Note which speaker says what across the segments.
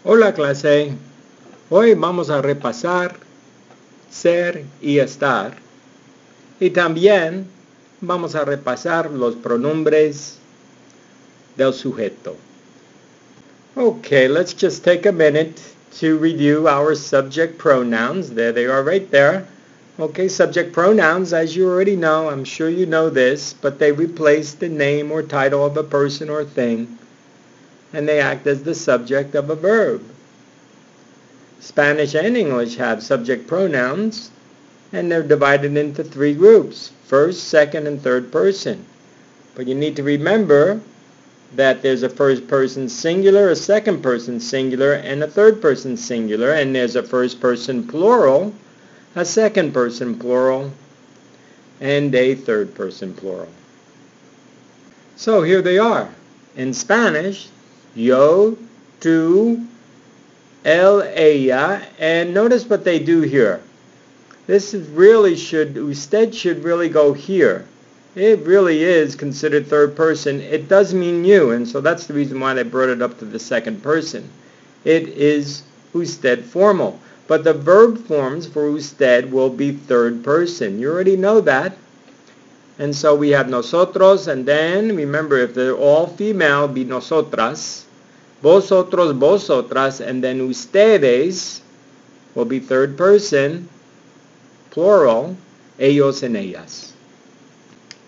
Speaker 1: Hola clase, hoy vamos a repasar ser y estar y también vamos a repasar los pronombres del sujeto. Okay, let's just take a minute to review our subject pronouns. There they are right there. Okay, subject pronouns, as you already know, I'm sure you know this, but they replace the name or title of a person or thing, and they act as the subject of a verb. Spanish and English have subject pronouns, and they're divided into three groups, first, second, and third person. But you need to remember that there's a first person singular, a second person singular, and a third person singular, and there's a first person plural, a second person plural, and a third person plural. So here they are. In Spanish, yo, tú, él, ella, and notice what they do here. This usted should really go here. It really is considered third person. It does mean you, and so that's the reason why they brought it up to the second person. It is usted formal. But the verb forms for usted will be third person. You already know that. And so we have nosotros, and then remember if they're all female, be nosotras. Vosotros, vosotras, and then ustedes will be third person, plural, ellos and ellas.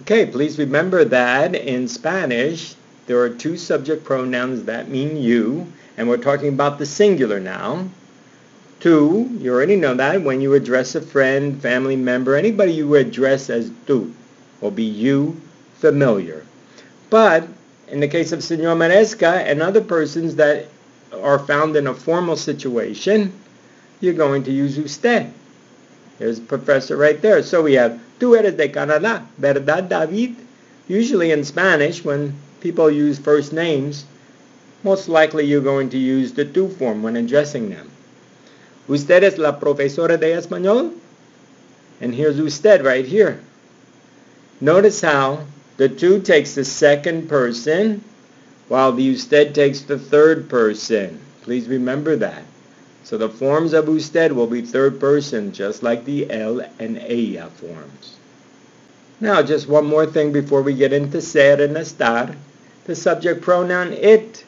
Speaker 1: Okay, please remember that in Spanish, there are two subject pronouns that mean you, and we're talking about the singular now. Tú, you already know that, when you address a friend, family member, anybody you address as tú, will be you, familiar. But in the case of Señor Maresca and other persons that are found in a formal situation, you're going to use usted. There's a professor right there. So we have, tú eres de Canadá, ¿verdad, David? Usually in Spanish, when people use first names, most likely you're going to use the tú form when addressing them. ¿Usted es la profesora de español? And here's usted right here. Notice how the tú takes the second person, while the usted takes the third person. Please remember that. So the forms of usted will be third person, just like the él and ella forms. Now, just one more thing before we get into ser and estar. The subject pronoun it,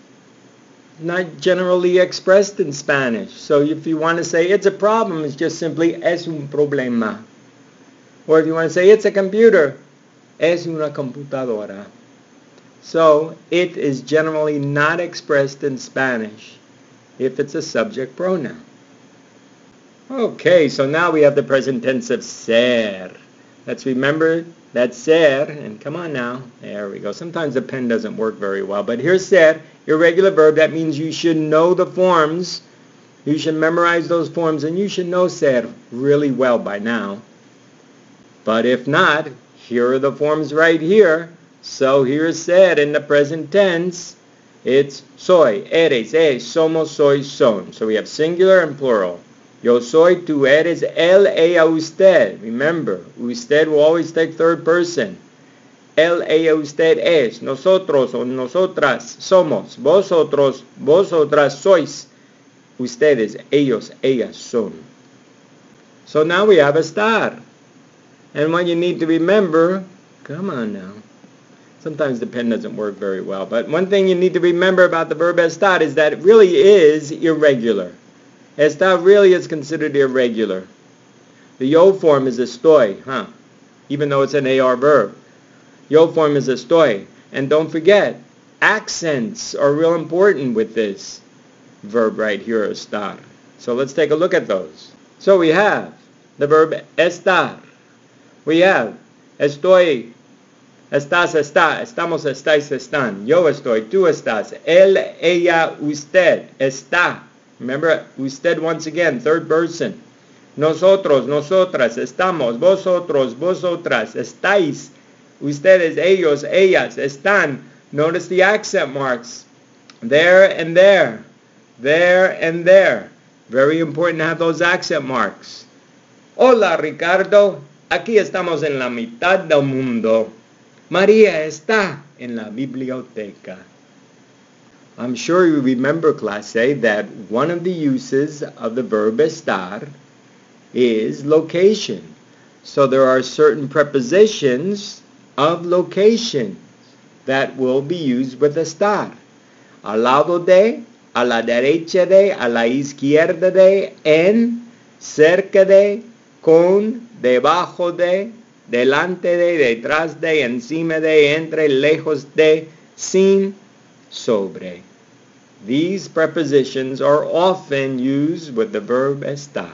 Speaker 1: not generally expressed in Spanish. So if you want to say it's a problem, it's just simply es un problema. Or if you want to say it's a computer, es una computadora. So it is generally not expressed in Spanish if it's a subject pronoun. Okay, so now we have the present tense of ser. Let's remember that ser, and come on now, there we go. Sometimes the pen doesn't work very well, but here's ser, irregular verb. That means you should know the forms. You should memorize those forms, and you should know ser really well by now. But if not, here are the forms right here. So here's ser in the present tense. It's soy, eres, es, somos, soy, son. So we have singular and plural. Yo soy, tú eres, él, ella, usted. Remember, usted will always take third person. Él, ella, usted es. Nosotros o nosotras somos. Vosotros, vosotras sois. Ustedes, ellos, ellas son. So now we have estar. And what you need to remember, come on now. Sometimes the pen doesn't work very well. But one thing you need to remember about the verb estar is that it really is irregular. Estar really is considered irregular. The yo form is estoy, even though it's an AR verb. Yo form is estoy. And don't forget, accents are real important with this verb right here, estar. So let's take a look at those. So we have the verb estar. We have estoy, estás, está, estamos, estáis, están. Yo estoy, tú estás. Él, ella, usted, está. Remember, usted once again, third person. Nosotros, nosotras, estamos. Vosotros, vosotras, estáis. Ustedes, ellos, ellas, están. Notice the accent marks. There and there. There and there. Very important to have those accent marks. Hola, Ricardo. Aquí estamos en la mitad del mundo. María está en la biblioteca. I'm sure you remember, clase, that one of the uses of the verb estar is location. So there are certain prepositions of location that will be used with estar. Al lado de, a la derecha de, a la izquierda de, en, cerca de, con, debajo de, delante de, detrás de, encima de, entre, lejos de, sin, sobre. These prepositions are often used with the verb estar.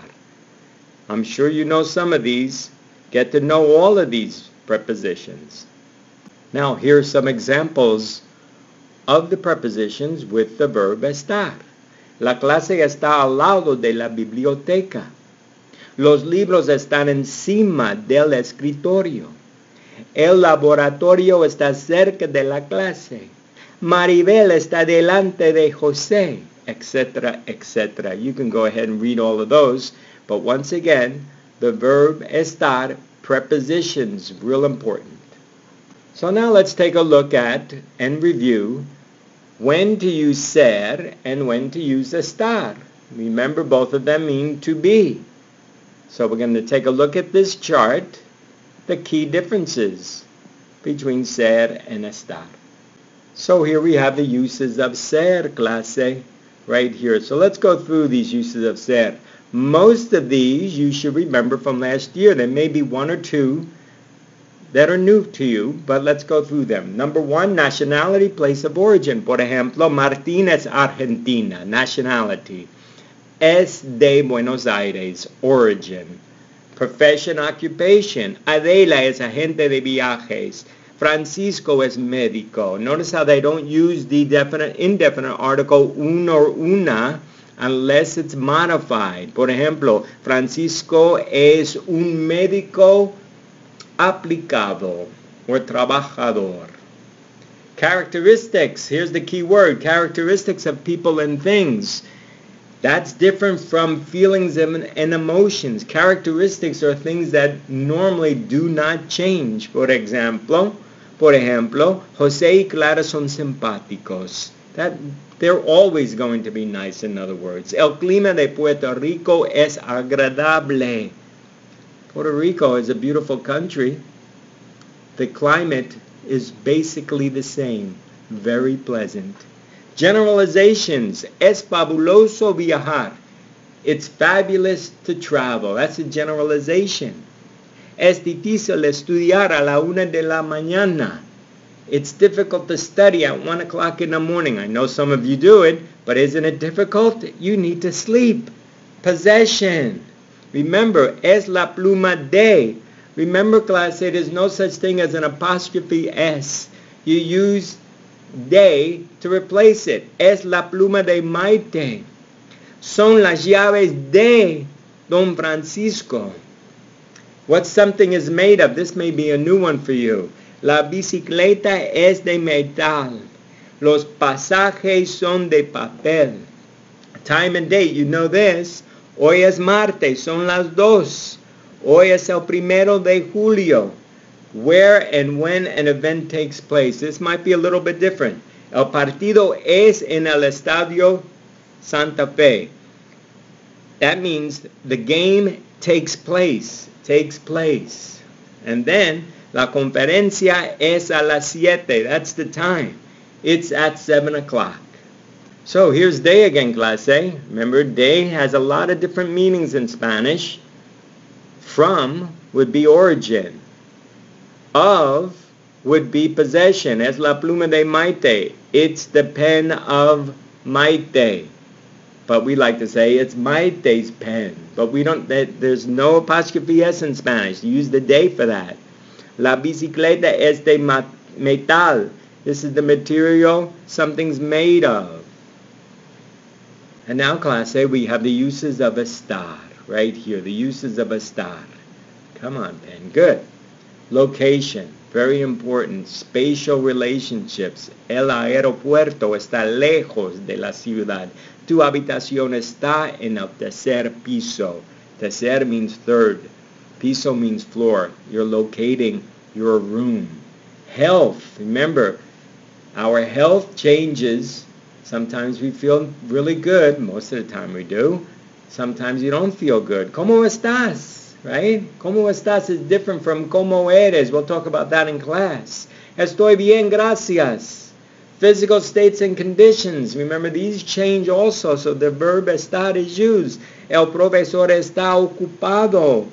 Speaker 1: I'm sure you know some of these. Get to know all of these prepositions. Now, here are some examples of the prepositions with the verb estar. La clase está al lado de la biblioteca. Los libros están encima del escritorio. El laboratorio está cerca de la clase. Maribel está delante de José, etc., etc. You can go ahead and read all of those. But once again, the verb estar, prepositions, real important. So now let's take a look at and review when to use ser and when to use estar. Remember, both of them mean to be. So we're going to take a look at this chart, the key differences between ser and estar. So here we have the uses of ser, clase, right here. So let's go through these uses of ser. Most of these you should remember from last year. There may be one or two that are new to you, but let's go through them. Number one, nationality, place of origin. Por ejemplo, Martín es Argentina, nationality. Es de Buenos Aires, origin. Profession, occupation. Adela es agente de viajes. Francisco es médico. Notice how they don't use the definite, indefinite article un or una unless it's modified. Por ejemplo, Francisco es un médico aplicado or trabajador. Characteristics, here's the key word, characteristics of people and things. That's different from feelings and emotions. Characteristics are things that normally do not change. Por ejemplo, José y Clara son simpáticos. That they're always going to be nice, in other words. El clima de Puerto Rico es agradable. Puerto Rico is a beautiful country. The climate is basically the same. Very pleasant. Generalizations. Es fabuloso viajar. It's fabulous to travel. That's a generalization. Es difícil estudiar a la 1 de la mañana. It's difficult to study at 1 o'clock in the morning. I know some of you do it, but isn't it difficult? You need to sleep. Possession. Remember, es la pluma de. Remember, class, there's no such thing as an apostrophe S. You use de to replace it. Es la pluma de Maite. Son las llaves de Don Francisco. What something is made of. This may be a new one for you. La bicicleta es de metal. Los pasajes son de papel. Time and date, you know this. Hoy es martes, son las 2. Hoy es el 1 de julio. Where and when an event takes place. This might be a little bit different. El partido es en el Estadio Santa Fe. That means the game takes place. And then, la conferencia es a las 7. That's the time. It's at 7 o'clock. So here's de again, clase. Remember, de has a lot of different meanings in Spanish. From would be origin. Of would be possession. Es la pluma de Maite. It's the pen of Maite. But we like to say it's Maite's pen. But we don't, there's no apostrophe S in Spanish. You use the de for that. La bicicleta es de metal. This is the material something's made of. And now, class A, we have the uses of estar. Right here, the uses of estar. Come on, pen. Good. Location. Very important. Spatial relationships. El aeropuerto está lejos de la ciudad. Tu habitación está en el tercer piso. Tercer means third. Piso means floor. You're locating your room. Health. Remember, our health changes Sometimes we feel really good. Most of the time we do. Sometimes you don't feel good. ¿Cómo estás? Right? ¿Cómo estás is different from ¿cómo eres? We'll talk about that in class. Estoy bien, gracias. Physical states and conditions. Remember, these change also, so the verb estar is used. El profesor está ocupado.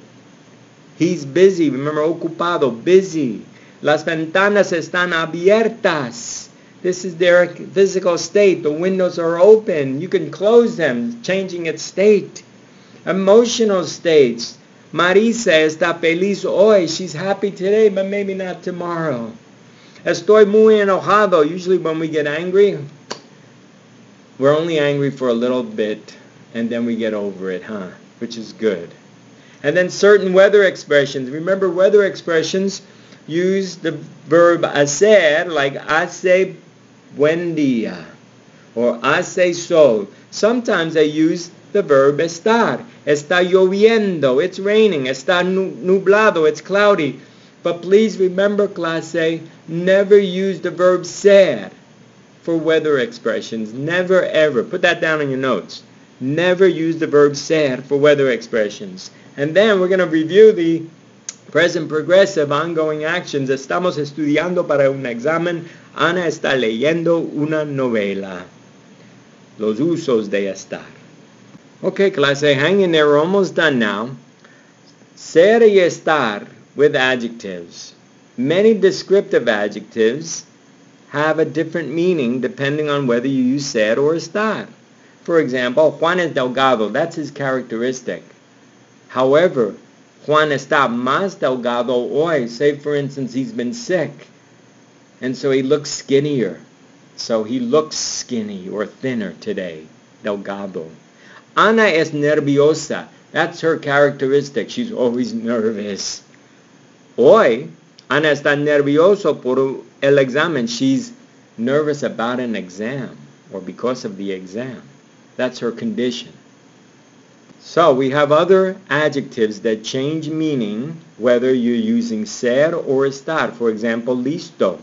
Speaker 1: He's busy. Remember, ocupado, busy. Las ventanas están abiertas. This is their physical state. The windows are open. You can close them, changing its state. Emotional states. Marisa está feliz hoy. She's happy today, but maybe not tomorrow. Estoy muy enojado. Usually when we get angry, we're only angry for a little bit, and then we get over it, which is good. And then certain weather expressions. Remember, weather expressions use the verb hacer, like hace buen día, or hace sol. Sometimes they use the verb estar. Está lloviendo, it's raining. Está nublado, it's cloudy. But please remember, clase, never use the verb ser for weather expressions. Never, ever. Put that down in your notes. Never use the verb ser for weather expressions. And then we're going to review the present progressive ongoing actions. Estamos estudiando para un examen. Ana está leyendo una novela. Los usos de estar. Okay, clase, hang in there. We're almost done now. Ser y estar with adjectives. Many descriptive adjectives have a different meaning depending on whether you use ser or estar. For example, Juan es delgado. That's his characteristic. However, Juan está más delgado hoy. Say, for instance, he's been sick, and so he looks skinnier. So he looks skinny or thinner today. Delgado. Ana es nerviosa. That's her characteristic. She's always nervous. Hoy, Ana está nervioso por el examen. She's nervous about an exam or because of the exam. That's her condition. So we have other adjectives that change meaning whether you're using ser or estar. For example, listo.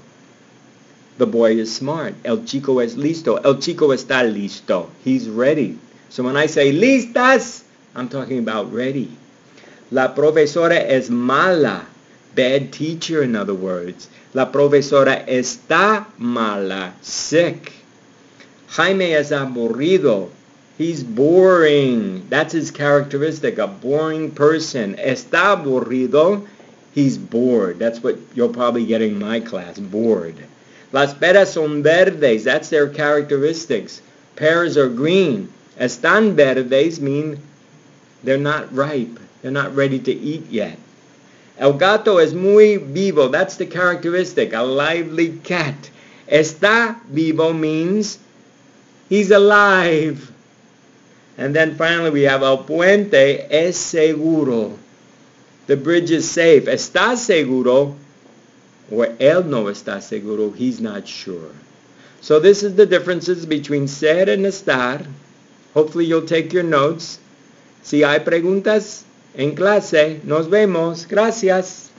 Speaker 1: The boy is smart. El chico es listo. El chico está listo. He's ready. So when I say listas, I'm talking about ready. La profesora es mala. Bad teacher, in other words. La profesora está mala. Sick. Jaime es aburrido. He's boring. That's his characteristic, a boring person. Está aburrido. He's bored. That's what you'll probably get in my class, bored. Las peras son verdes. That's their characteristics. Pears are green. Están verdes mean they're not ripe. They're not ready to eat yet. El gato es muy vivo. That's the characteristic, a lively cat. Está vivo means he's alive. And then finally we have el puente es seguro. The bridge is safe. Está seguro, or él no está seguro. He's not sure. So this is the differences between ser and estar. Hopefully you'll take your notes. Si hay preguntas en clase, nos vemos. Gracias.